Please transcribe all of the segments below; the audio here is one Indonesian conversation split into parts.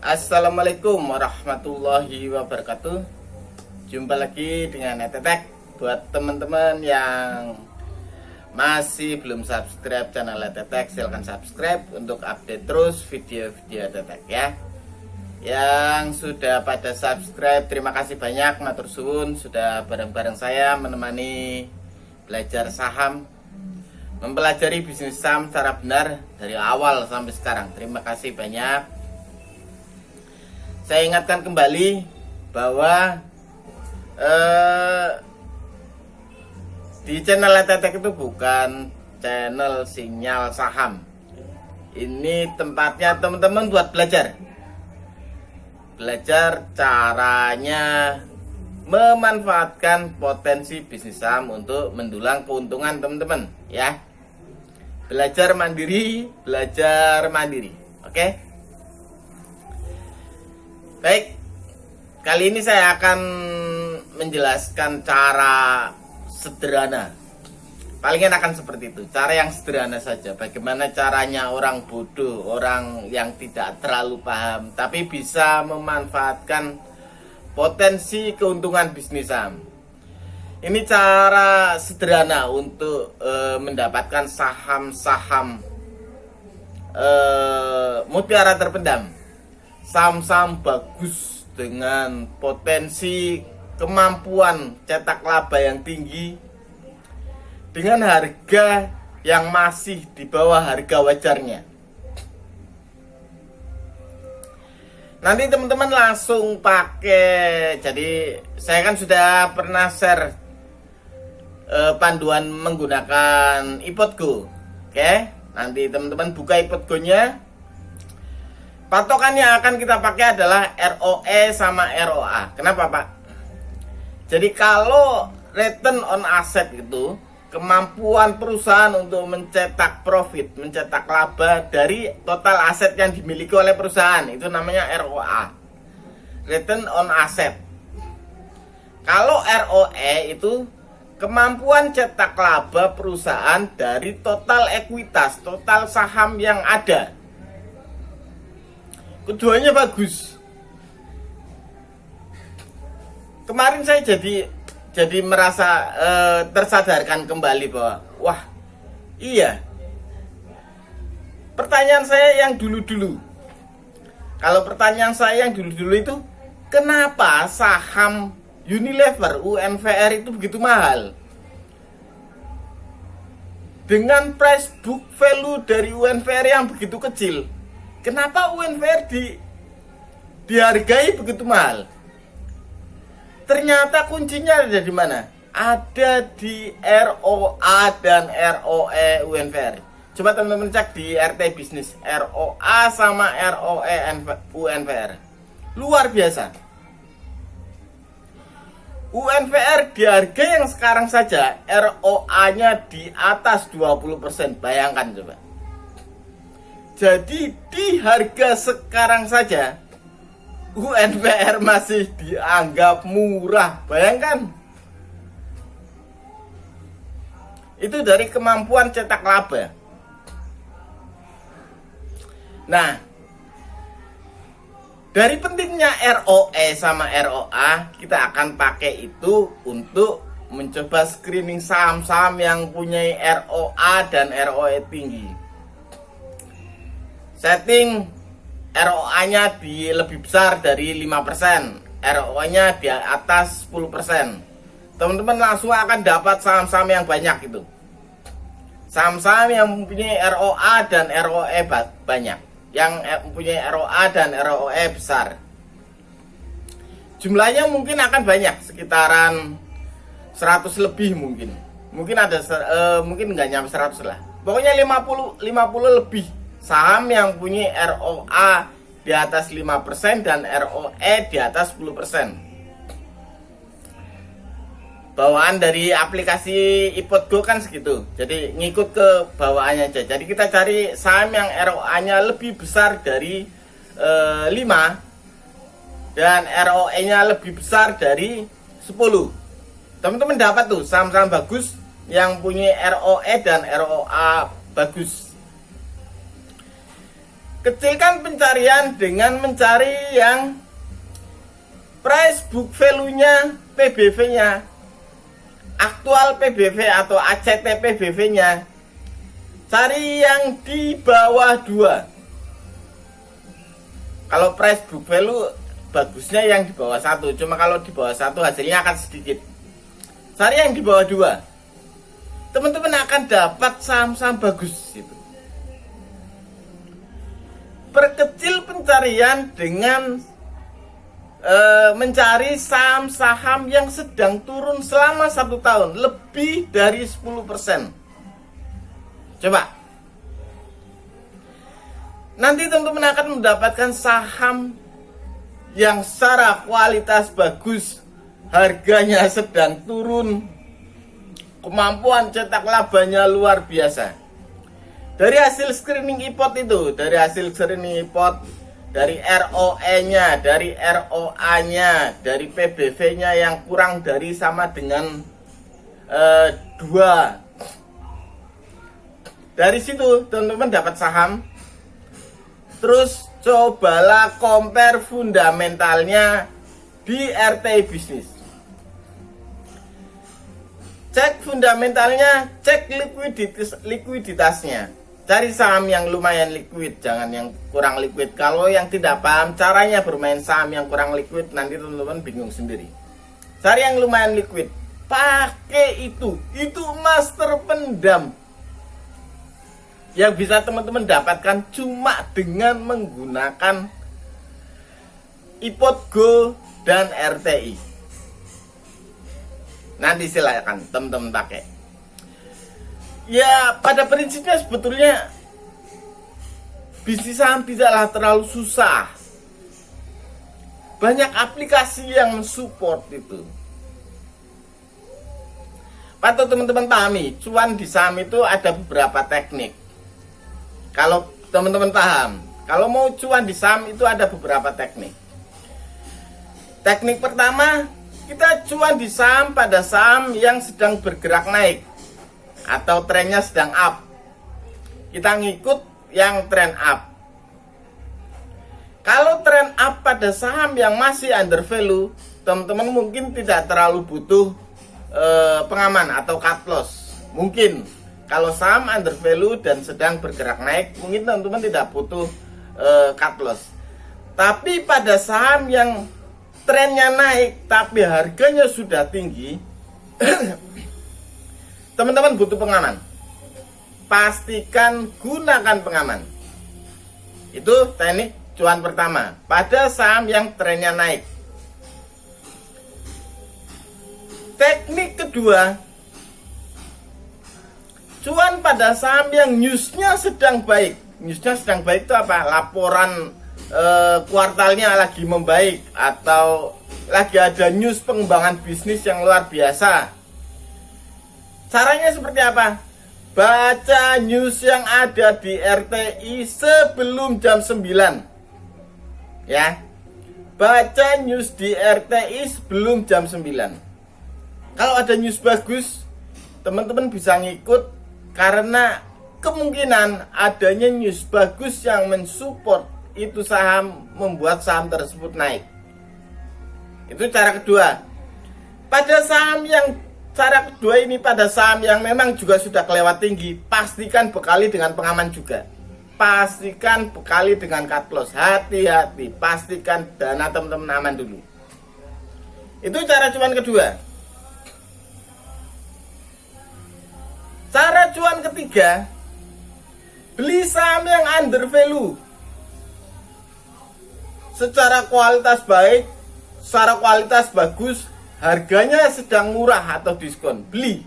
Assalamualaikum warahmatullahi wabarakatuh. Jumpa lagi dengan Etetek. Buat teman-teman yang masih belum subscribe channel Etetek, silahkan subscribe untuk update terus video-video Etetek ya. Yang sudah pada subscribe, terima kasih banyak, matur suwun, sudah bareng-bareng saya menemani belajar saham, mempelajari bisnis saham secara benar dari awal sampai sekarang. Terima kasih banyak. Saya ingatkan kembali bahwa di channel Etetek itu bukan channel sinyal saham. Ini tempatnya teman-teman buat belajar caranya memanfaatkan potensi bisnis saham untuk mendulang keuntungan teman-teman ya. Belajar mandiri. Oke? Baik, kali ini saya akan menjelaskan cara sederhana. Palingan akan seperti itu, cara yang sederhana saja. Bagaimana caranya orang bodoh, orang yang tidak terlalu paham, tapi bisa memanfaatkan potensi keuntungan bisnis saham. Ini cara sederhana untuk mendapatkan saham-saham mutiara terpendam. Saham-saham bagus dengan potensi kemampuan cetak laba yang tinggi dengan harga yang masih di bawah harga wajarnya. Nanti teman-teman langsung pakai. Jadi saya kan sudah pernah share panduan menggunakan iPodGo. Oke, nanti teman-teman buka iPodGo-nya. Patokan yang akan kita pakai adalah ROE sama ROA. Kenapa, Pak? Jadi kalau return on asset itu kemampuan perusahaan untuk mencetak profit, mencetak laba dari total aset yang dimiliki oleh perusahaan, itu namanya ROA. Return on asset. Kalau ROE itu kemampuan cetak laba perusahaan dari total ekuitas, total saham yang ada. Keduanya bagus. Kemarin saya jadi merasa tersadarkan kembali bahwa wah, iya. Pertanyaan saya yang dulu-dulu. Kalau pertanyaan saya yang dulu-dulu itu, kenapa saham Unilever, UNVR itu begitu mahal? Dengan price book value dari UNVR yang begitu kecil, kenapa UNVR dihargai begitu mahal? Ternyata kuncinya ada di mana? Ada di ROA dan ROE UNVR. Coba teman-teman cek di RT Bisnis, ROA sama ROE UNVR. Luar biasa. UNVR dihargai yang sekarang saja ROA-nya di atas 20%. Bayangkan coba. Jadi di harga sekarang saja UNVR masih dianggap murah. Bayangkan. Itu dari kemampuan cetak laba. Nah, dari pentingnya ROE sama ROA, kita akan pakai itu untuk mencoba screening saham-saham yang punya ROA dan ROE tinggi. Setting ROA-nya di lebih besar dari 5%, ROE-nya di atas 10%. Teman-teman langsung akan dapat saham-saham yang banyak itu. Saham-saham yang mempunyai ROA dan ROE banyak, yang mempunyai ROA dan ROE besar. Jumlahnya mungkin akan banyak, sekitaran 100 lebih mungkin. Mungkin ada mungkin nggak nyampe 100 lah. Pokoknya 50 lebih saham yang punya ROA di atas 5% dan ROE di atas 10%. Bawaan dari aplikasi iPodGo kan segitu. Jadi ngikut ke bawaannya aja. Jadi kita cari saham yang ROA-nya lebih besar dari 5 dan ROE-nya lebih besar dari 10. Teman-teman dapat tuh saham-saham bagus yang punya ROE dan ROA bagus. Kecilkan pencarian dengan mencari yang price book value-nya, PBV-nya, aktual PBV atau ACT PBV-nya. Cari yang di bawah 2. Kalau price book value bagusnya yang di bawah 1, cuma kalau di bawah 1 hasilnya akan sedikit. Cari yang di bawah 2. Teman-teman akan dapat saham-saham bagus itu. Perkecil pencarian dengan mencari saham-saham yang sedang turun selama 1 tahun lebih dari 10%. Coba. Nanti teman-teman akan mendapatkan saham yang secara kualitas bagus, harganya sedang turun, kemampuan cetak labanya luar biasa. Dari hasil screening IPOT itu, dari ROE-nya, dari ROA-nya, dari PBV-nya yang kurang dari sama dengan 2. Dari situ teman-teman dapat saham. Terus cobalah compare fundamentalnya di RTI Bisnis. Cek fundamentalnya, cek likuiditasnya. Cari saham yang lumayan liquid, jangan yang kurang liquid. Kalau yang tidak paham caranya bermain saham yang kurang liquid, nanti teman-teman bingung sendiri. Cari yang lumayan liquid, pakai itu master pendam yang bisa teman-teman dapatkan cuma dengan menggunakan IPOT Go dan RTI. Nanti silakan teman-teman pakai. Ya, pada prinsipnya sebetulnya bisnis saham tidaklah terlalu susah. Banyak aplikasi yang mensupport itu. Patut teman-teman pahami, cuan di saham itu ada beberapa teknik. Kalau teman-teman paham, kalau mau cuan di saham itu ada beberapa teknik. Teknik pertama, kita cuan di saham pada saham yang sedang bergerak naik atau trennya sedang up. Kita ngikut yang tren up. Kalau tren up pada saham yang masih under value, teman-teman mungkin tidak terlalu butuh pengaman atau cut loss. Mungkin kalau saham under value dan sedang bergerak naik, mungkin teman-teman tidak butuh cut loss. Tapi pada saham yang trennya naik tapi harganya sudah tinggi, teman-teman butuh pengaman. Pastikan gunakan pengaman. Itu teknik cuan pertama pada saham yang trennya naik. Teknik kedua, cuan pada saham yang newsnya sedang baik. Newsnya sedang baik itu apa? Laporan kuartalnya lagi membaik atau lagi ada news pengembangan bisnis yang luar biasa. Caranya seperti apa? Baca news yang ada di RTI sebelum jam 9. Ya. Baca news di RTI sebelum jam 9. Kalau ada news bagus, teman-teman bisa ngikut karena kemungkinan adanya news bagus yang mensupport itu saham, membuat saham tersebut naik. Itu cara kedua. Pada saham yang cara kedua ini, pada saham yang memang juga sudah kelewat tinggi, pastikan bekali dengan pengaman juga. Pastikan bekali dengan cut loss. Hati-hati, pastikan dana teman-teman aman dulu. Itu cara cuan kedua. Cara cuan ketiga, beli saham yang under value. Secara kualitas baik, secara kualitas bagus, harganya sedang murah atau diskon, beli.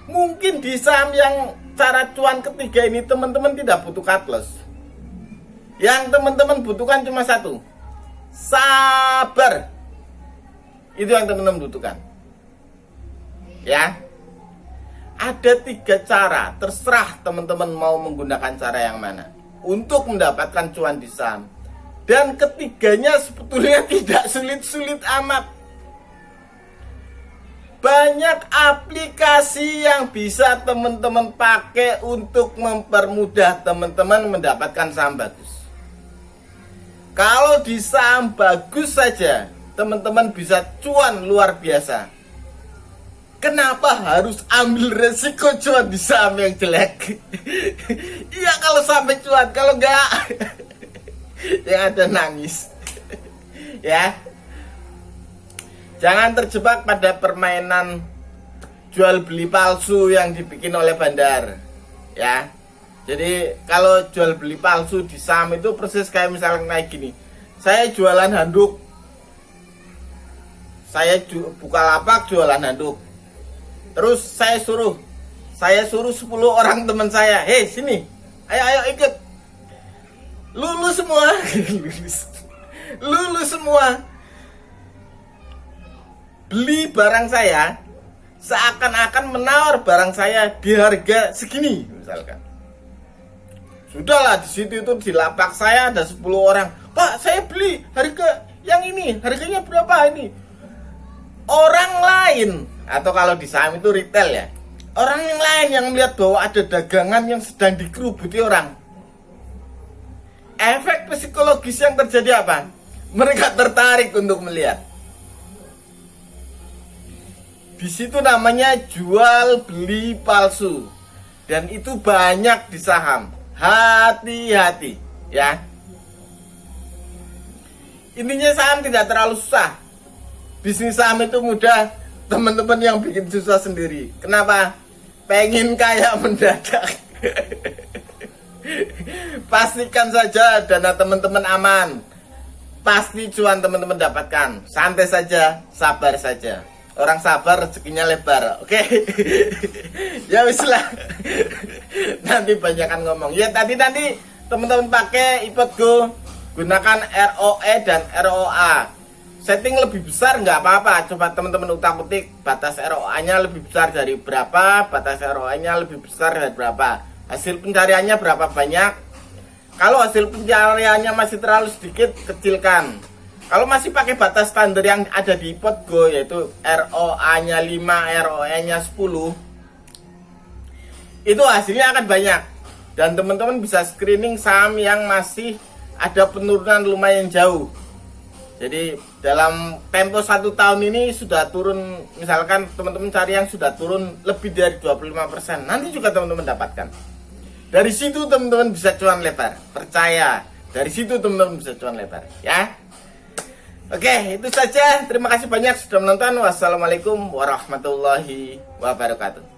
Mungkin di saham yang cara cuan ketiga ini teman-teman tidak butuh cut loss. Yang teman-teman butuhkan cuma satu, sabar. Itu yang teman-teman butuhkan. Ya. Ada 3 cara, terserah teman-teman mau menggunakan cara yang mana untuk mendapatkan cuan di saham. Dan ketiganya sebetulnya tidak sulit-sulit amat. Banyak aplikasi yang bisa teman-teman pakai untuk mempermudah teman-teman mendapatkan saham bagus. Kalau di saham bagus saja, teman-teman bisa cuan luar biasa. Kenapa harus ambil resiko cuan di saham yang jelek? Iya kalau sampai cuan, kalau enggak yang ada nangis. Ya. Jangan terjebak pada permainan jual beli palsu yang dibikin oleh bandar. Ya. Jadi kalau jual beli palsu di saham itu persis kayak misalnya kayak gini. Saya jualan handuk. Saya buka lapak jualan handuk. Terus saya suruh 10 orang teman saya, "Hei, sini. Ayo ikut." Lulus semua. Lulus semua. Beli barang saya, seakan-akan menawar barang saya di harga segini misalkan. Sudahlah, di situ itu di lapak saya ada 10 orang. "Pak, saya beli harga yang ini. Harganya berapa ini?" Orang lain, atau kalau di saham itu retail ya, orang yang lain yang melihat bahwa ada dagangan yang sedang dikerubuti orang. Efek psikologis yang terjadi apa? Mereka tertarik untuk melihat. Di situ namanya jual beli palsu. Dan itu banyak di saham. Hati-hati ya. Intinya saham tidak terlalu susah. Bisnis saham itu mudah. Teman-teman yang bikin susah sendiri. Kenapa? Pengen kaya mendadak. Pastikan saja dana teman-teman aman. Pasti cuan teman-teman dapatkan. Santai saja, sabar saja. Orang sabar rezekinya lebar. Oke. Ya wis lah. Nanti banyakan ngomong. Ya nanti teman-teman pakai iPodGo, gunakan ROE dan ROA. Setting lebih besar nggak apa-apa. Coba teman-teman utak-utik batas ROA-nya lebih besar dari berapa, batas ROA-nya lebih besar dari berapa. Hasil pencariannya berapa banyak. Kalau hasil pencariannya masih terlalu sedikit, kecilkan. Kalau masih pakai batas standar yang ada di iPodGo, yaitu ROA-nya 5, ROE-nya 10, itu hasilnya akan banyak. Dan teman-teman bisa screening saham yang masih ada penurunan lumayan jauh. Jadi dalam tempo 1 tahun ini sudah turun, misalkan teman-teman cari yang sudah turun lebih dari 25%, nanti juga teman-teman dapatkan. Dari situ teman-teman bisa cuan lebar, percaya. Dari situ teman-teman bisa cuan lebar, ya. Oke, itu saja. Terima kasih banyak sudah menonton. Wassalamualaikum warahmatullahi wabarakatuh.